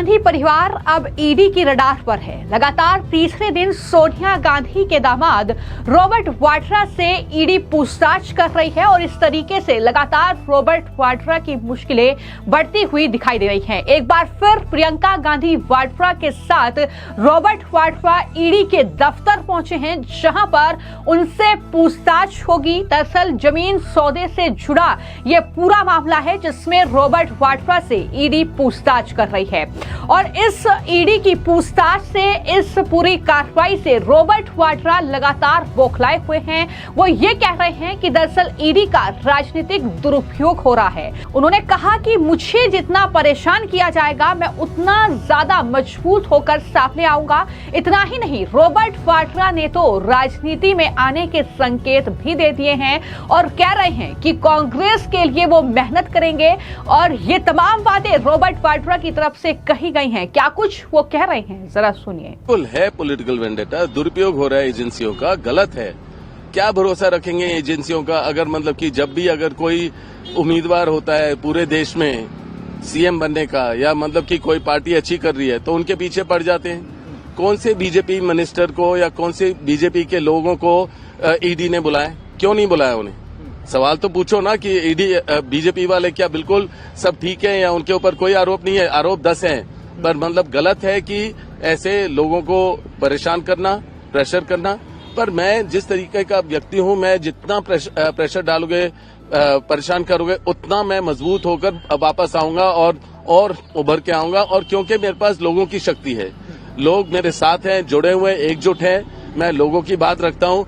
गांधी परिवार अब ईडी की रडार पर है। लगातार तीसरे दिन सोनिया गांधी के दामाद रॉबर्ट वाड्रा से ईडी पूछताछ कर रही है और इस तरीके से लगातार रॉबर्ट वाड्रा की मुश्किलें बढ़ती हुई दिखाई दे रही हैं। एक बार फिर प्रियंका गांधी वाड्रा के साथ रॉबर्ट वाड्रा ईडी के दफ्तर पहुंचे हैं, जहां पर उनसे पूछताछ होगी। दरअसल जमीन सौदे से जुड़ा यह पूरा मामला है जिसमें रॉबर्ट वाड्रा से ईडी पूछताछ कर रही है और इस ईडी की पूछताछ से, इस पूरी कार्रवाई से रॉबर्ट वाड्रा लगातार बौखलाए हुए हैं। वो ये कह रहे हैं कि दरअसल ईडी का राजनीतिक दुरुपयोग हो रहा है। उन्होंने कहा कि मुझे जितना परेशान किया जाएगा मैं उतना ज्यादा मजबूत होकर सामने आऊंगा। इतना ही नहीं, रॉबर्ट वाड्रा ने तो राजनीति में आने के संकेत भी दे दिए हैं और कह रहे हैं कि कांग्रेस के लिए वो मेहनत करेंगे और ये तमाम बातें रॉबर्ट वाड्रा की तरफ से कही गई हैं। क्या कुछ वो कह रहे हैं, जरा सुनिए। बिल्कुल है पॉलिटिकल वेंडेटा, दुरुपयोग हो रहा है एजेंसियों का, गलत है। क्या भरोसा रखेंगे एजेंसियों का? अगर मतलब कि जब भी अगर कोई उम्मीदवार होता है पूरे देश में सीएम बनने का, या मतलब कि कोई पार्टी अच्छी कर रही है तो उनके पीछे पड़ जाते हैं। कौन से बीजेपी मिनिस्टर को या कौन से बीजेपी के लोगों को ईडी ने बुलाया? क्यों नहीं बुलाया उन्हें? सवाल तो पूछो ना कि ईडी बीजेपी वाले क्या बिल्कुल सब ठीक है या उनके ऊपर कोई आरोप नहीं है? आरोप 10 हैं, पर मतलब गलत है कि ऐसे लोगों को परेशान करना, प्रेशर करना। पर मैं जिस तरीके का व्यक्ति हूं, मैं जितना प्रेशर डालोगे, परेशान करोगे, उतना मैं मजबूत होकर वापस आऊंगा और उभर के आऊंगा। और क्योंकि मेरे पास लोगों की शक्ति है, लोग मेरे साथ हैं, जुड़े हुए, एकजुट हैं। मैं लोगों की बात रखता हूं।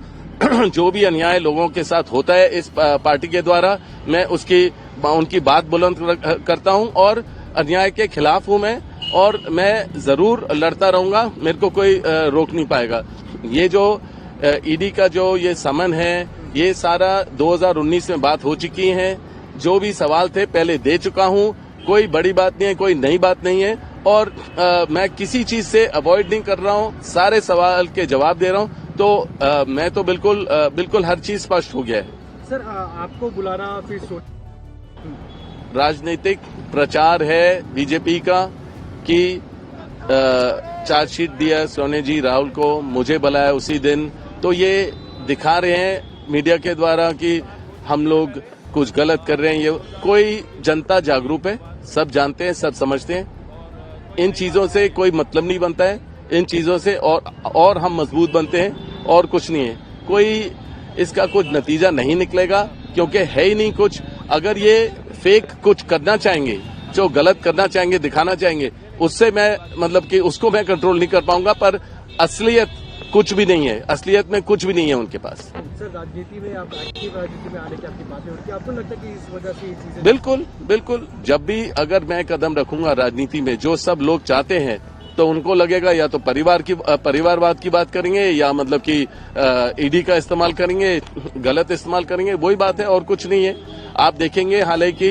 जो भी अन्याय लोगों के साथ होता है इस पार्टी के द्वारा, मैं उनकी बात बुलंद करता हूं और अन्याय के खिलाफ हूं मैं, और मैं जरूर लड़ता रहूंगा। मेरे को कोई रोक नहीं पाएगा। ये जो ईडी का जो ये समन है, ये सारा 2019 में बात हो चुकी है। जो भी सवाल थे पहले दे चुका हूं। कोई बड़ी बात नहीं है, कोई नई बात नहीं है, और मैं किसी चीज से अवॉइड नहीं कर रहा हूं। सारे सवाल के जवाब दे रहा हूं। तो मैं तो बिल्कुल हर चीज स्पष्ट हो गया है। सर, आपको बुलाना फिर राजनीतिक प्रचार है बीजेपी का कि चार्जशीट दिया सोनिया जी राहुल को, मुझे बुलाया उसी दिन। तो ये दिखा रहे हैं मीडिया के द्वारा कि हम लोग कुछ गलत कर रहे हैं। ये कोई जनता जागरूक है, सब जानते हैं, सब समझते हैं। इन चीजों से कोई मतलब नहीं बनता है। इन चीजों से और हम मजबूत बनते हैं, और कुछ नहीं है। कोई इसका कुछ नतीजा नहीं निकलेगा, क्योंकि है ही नहीं कुछ। अगर ये फेक कुछ करना चाहेंगे, जो गलत करना चाहेंगे, दिखाना चाहेंगे, उससे मैं मतलब कि उसको मैं कंट्रोल नहीं कर पाऊंगा। पर असलियत कुछ भी नहीं है, असलियत में कुछ भी नहीं है उनके पास। सर, राजनीति में आप एक्टिव राजनीति में आने की आपकी बातें होती है, आपको लगता है कि इस वजह से ये चीजें? बिल्कुल। जब भी अगर मैं कदम रखूंगा राजनीति में, जो सब लोग चाहते हैं, तो उनको लगेगा या तो परिवारवाद की बात करेंगे, या मतलब कि ईडी का इस्तेमाल करेंगे, गलत इस्तेमाल करेंगे। वही बात है, और कुछ नहीं है। आप देखेंगे हालांकि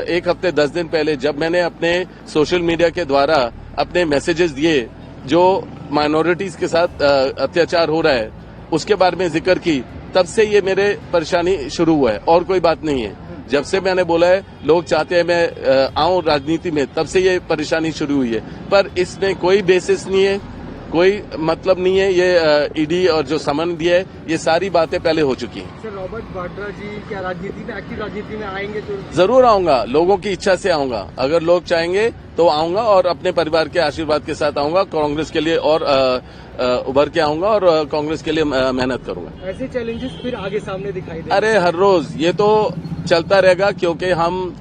1 हफ्ते 10 दिन पहले जब मैंने अपने सोशल मीडिया के द्वारा अपने मैसेजेस दिए, जो माइनॉरिटीज के साथ अत्याचार हो रहा है उसके बारे में जिक्र की, तब से ये मेरे परेशानी शुरू हुआ है, और कोई बात नहीं है। जब से मैंने बोला है लोग चाहते हैं मैं आऊं राजनीति में, तब से ये परेशानी शुरू हुई है। पर इसमें कोई बेसिस नहीं है, कोई मतलब नहीं है। ये ईडी और जो समन दिया है, ये सारी बातें पहले हो चुकी हैं। सर, रॉबर्ट वाड्रा जी क्या राजनीति में, एक्टिव राजनीति में आएंगे? तो जरूर आऊंगा, लोगों की इच्छा से आऊंगा। अगर लोग चाहेंगे तो आऊंगा, और अपने परिवार के आशीर्वाद के साथ आऊंगा। कांग्रेस के लिए और उभर के आऊंगा, और कांग्रेस के लिए मेहनत करूंगा। ऐसे चैलेंजेस फिर आगे सामने दिखाई दे? अरे हर रोज ये तो चलता रहेगा, क्योंकि हम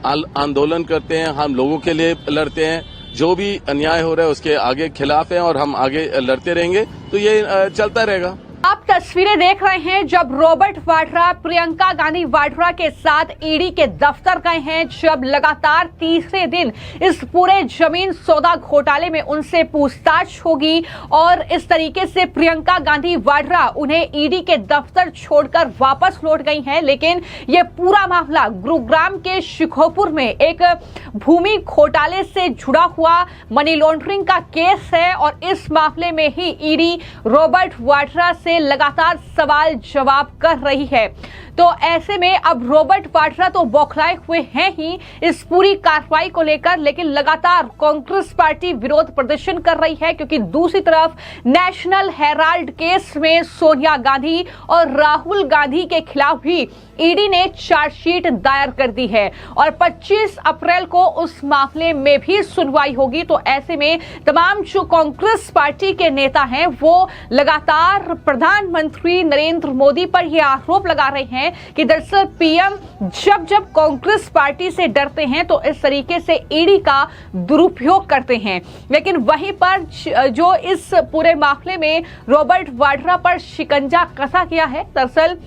आंदोलन करते हैं, हम लोगों के लिए लड़ते हैं। जो भी अन्याय हो रहा है उसके आगे खिलाफ हैं, और हम आगे लड़ते रहेंगे। तो ये चलता रहेगा। आप तस्वीरें देख रहे हैं जब रॉबर्ट वाड्रा प्रियंका गांधी वाड्रा के साथ ईडी के दफ्तर गए हैं, जब लगातार तीसरे दिन इस पूरे जमीन सौदा घोटाले में उनसे पूछताछ होगी, और इस तरीके से प्रियंका गांधी वाड्रा उन्हें ईडी के दफ्तर छोड़कर वापस लौट गई हैं। लेकिन यह पूरा मामला गुरुग्राम के शिकोहपुर में एक भूमि घोटाले से जुड़ा हुआ मनी लॉन्ड्रिंग का केस है, और इस मामले में ही ईडी रॉबर्ट वाड्रा से लगातार सवाल जवाब कर रही है। तो तो ऐसे में अब रॉबर्ट वाड्रा तो बौखलाए हुए हैं ही इस पूरी कार्रवाई को लेकर, लेकिन लगातार कांग्रेस पार्टी विरोध प्रदर्शन कर रही है, क्योंकि दूसरी तरफ नेशनल हेराल्ड केस में सोनिया गांधी और राहुल गांधी के खिलाफ भी ईडी ने चार्जशीट दायर कर दी है और 25 अप्रैल को उस मामले में भी सुनवाई होगी। तो ऐसे में तमाम जो कांग्रेस पार्टी के नेता हैं वो लगातार प्रधानमंत्री नरेंद्र मोदी पर यह आरोप लगा रहे हैं कि दरअसल पीएम जब कांग्रेस पार्टी से डरते हैं तो इस तरीके से ईडी का दुरुपयोग करते हैं। लेकिन वहीं पर जो इस पूरे मामले में रॉबर्ट वाड्रा पर शिकंजा कसा गया है, दरअसल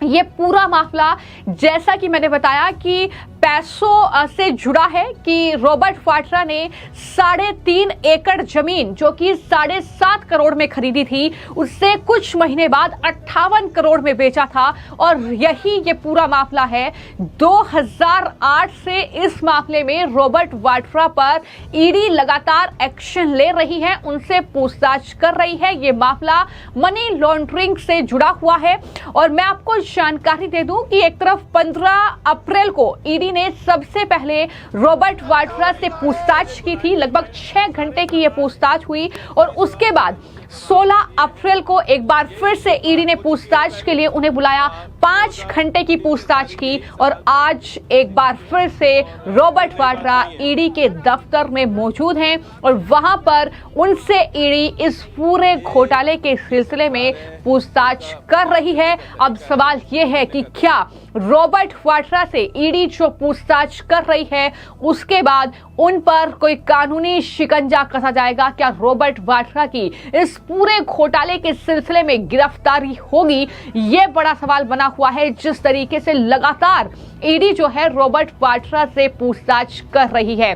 ये पूरा मामला जैसा कि मैंने बताया कि पैसों से जुड़ा है कि रॉबर्ट वाड्रा ने 3.5 एकड़ जमीन जो कि 7.5 करोड़ में खरीदी थी, उससे कुछ महीने बाद 58 करोड़ में बेचा था। और यही ये पूरा मामला है। 2008 से इस मामले में रॉबर्ट वाड्रा पर ईडी लगातार एक्शन ले रही है, उनसे पूछताछ कर रही है। ये मामला मनी लॉन्ड्रिंग से जुड़ा हुआ है। और मैं आपको जानकारी दे दूं कि एक तरफ 15 अप्रैल को ईडी ने सबसे पहले रॉबर्ट वाड्रा से पूछताछ की थी। लगभग 6 घंटे की यह पूछताछ हुई और उसके बाद 16 अप्रैल को एक बार फिर से ईडी ने पूछताछ के लिए उन्हें बुलाया। 5 घंटे की पूछताछ की और आज एक बार फिर से रॉबर्ट वाड्रा ईडी के दफ्तर में मौजूद हैं और वहां पर उनसे ईडी इस पूरे घोटाले के सिलसिले में पूछताछ कर रही है। अब सवाल यह है कि क्या रॉबर्ट वाड्रा से ईडी जो पूछताछ कर रही है उसके बाद उन पर कोई कानूनी शिकंजा कसा जाएगा? क्या रॉबर्ट वाड्रा की इस पूरे घोटाले के सिलसिले में गिरफ्तारी होगी? ये बड़ा सवाल बना हुआ है। जिस तरीके से लगातार ईडी जो है रॉबर्ट वाड्रा से पूछताछ कर रही है,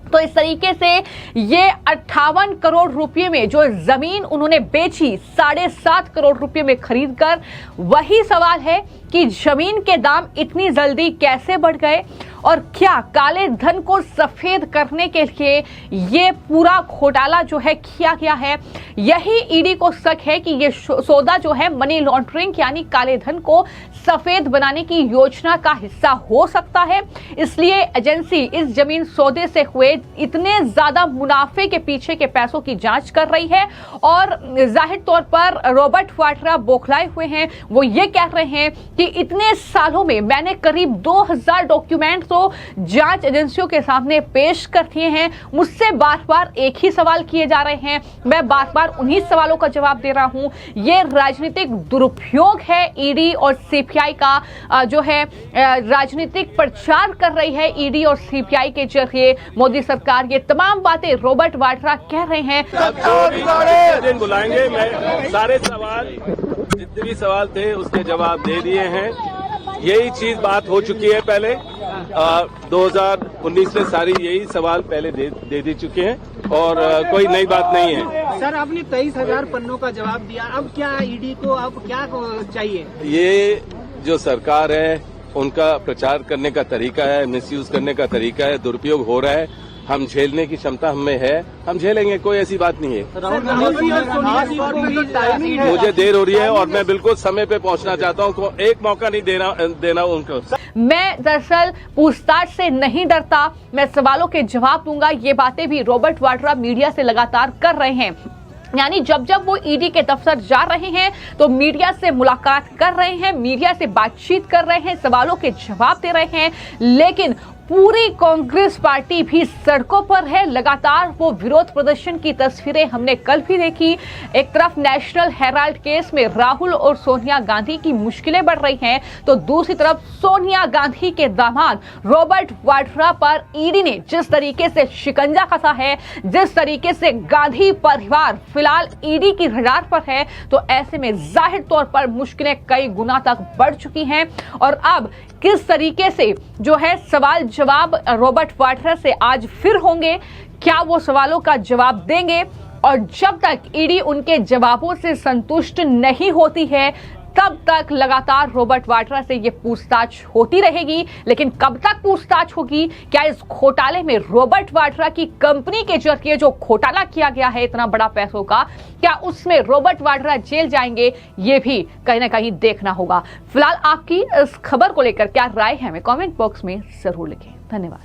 तो इस तरीके से ये 58 करोड़ रुपए में जो जमीन उन्होंने बेची 7.5 करोड़ रुपए में खरीदकर, वही सवाल है कि जमीन के दाम इतनी जल्दी कैसे बढ़ गए और क्या काले धन को सफेद करने के लिए ये पूरा घोटाला जो है किया गया है? यही ईडी को शक है कि ये सौदा जो है मनी लॉन्ड्रिंग यानी काले धन को सफेद बनाने की योजना का हिस्सा हो सकता है। इसलिए एजेंसी इस जमीन सौदे से हुए इतने ज्यादा मुनाफे के पीछे के पैसों की जांच कर रही है। और जाहिर तौर पर रॉबर्ट वाड्रा बौखलाए हुए हैं। वो ये कह रहे हैं कि इतने सालों में मैंने करीब 2000 डॉक्यूमेंट तो जांच एजेंसियों के सामने पेश कर दिए हैं। मुझसे बार बार एक ही सवाल किए जा रहे हैं, मैं बार बार उन्हीं सवालों का जवाब दे रहा हूं। ये राजनीतिक दुरुपयोग है। ईडी और सीपीआई का जो है राजनीतिक प्रचार कर रही है ईडी और सीपीआई के जरिए मोदी सरकार। ये तमाम बातें रॉबर्ट वाड्रा कह रहे हैं। दिन बुलाएंगे, मैं सारे सवाल जितने भी सवाल थे उसके जवाब दे दिए हैं। यही चीज बात हो चुकी है पहले 2019 में, सारी यही सवाल पहले दे दी चुके हैं और कोई नई बात नहीं है। सर, आपने 23,000 पन्नों का जवाब दिया, अब क्या ईडी को अब क्या चाहिए? ये जो सरकार है उनका प्रचार करने का तरीका है, मिसयूज करने का तरीका है, दुरुपयोग हो रहा है। हम झेलने की क्षमता हमें है, हम झेलेंगे, कोई ऐसी बात नहीं है। मुझे देर हो रही है और मैं बिल्कुल समय पे पहुंचना चाहता हूं, एक मौका नहीं देना उनको। मैं दरअसल पूछताछ से नहीं डरता, मैं सवालों के जवाब दूंगा। ये बातें भी रॉबर्ट वाड्रा मीडिया से लगातार कर रहे हैं। यानी जब वो ईडी के दफ्तर जा रहे हैं तो मीडिया से मुलाकात कर रहे हैं, मीडिया से बातचीत कर रहे हैं, सवालों के जवाब दे रहे हैं। लेकिन पूरी कांग्रेस पार्टी भी सड़कों पर है। लगातार वो विरोध प्रदर्शन की तस्वीरें हमने कल भी देखी। एक तरफ नेशनल हेराल्ड केस में राहुल और सोनिया गांधी की मुश्किलें बढ़ रही हैं, तो दूसरी तरफ सोनिया गांधी के दामाद रॉबर्ट वाड्रा पर ईडी ने जिस तरीके से शिकंजा कसा है, जिस तरीके से गांधी परिवार फिलहाल ईडी की रडार पर है, तो ऐसे में जाहिर तौर पर मुश्किलें कई गुना तक बढ़ चुकी हैं। और अब किस तरीके से जो है सवाल जवाब रॉबर्ट वाड्रा से आज फिर होंगे, क्या वो सवालों का जवाब देंगे? और जब तक ईडी उनके जवाबों से संतुष्ट नहीं होती है, तब तक लगातार रॉबर्ट वाड्रा से ये पूछताछ होती रहेगी। लेकिन कब तक पूछताछ होगी? क्या इस घोटाले में रॉबर्ट वाड्रा की कंपनी के जरिए जो घोटाला किया गया है इतना बड़ा पैसों का, क्या उसमें रॉबर्ट वाड्रा जेल जाएंगे? ये भी कहीं ना कहीं देखना होगा। फिलहाल आपकी इस खबर को लेकर क्या राय है हमें कमेंट बॉक्स में जरूर लिखें। धन्यवाद।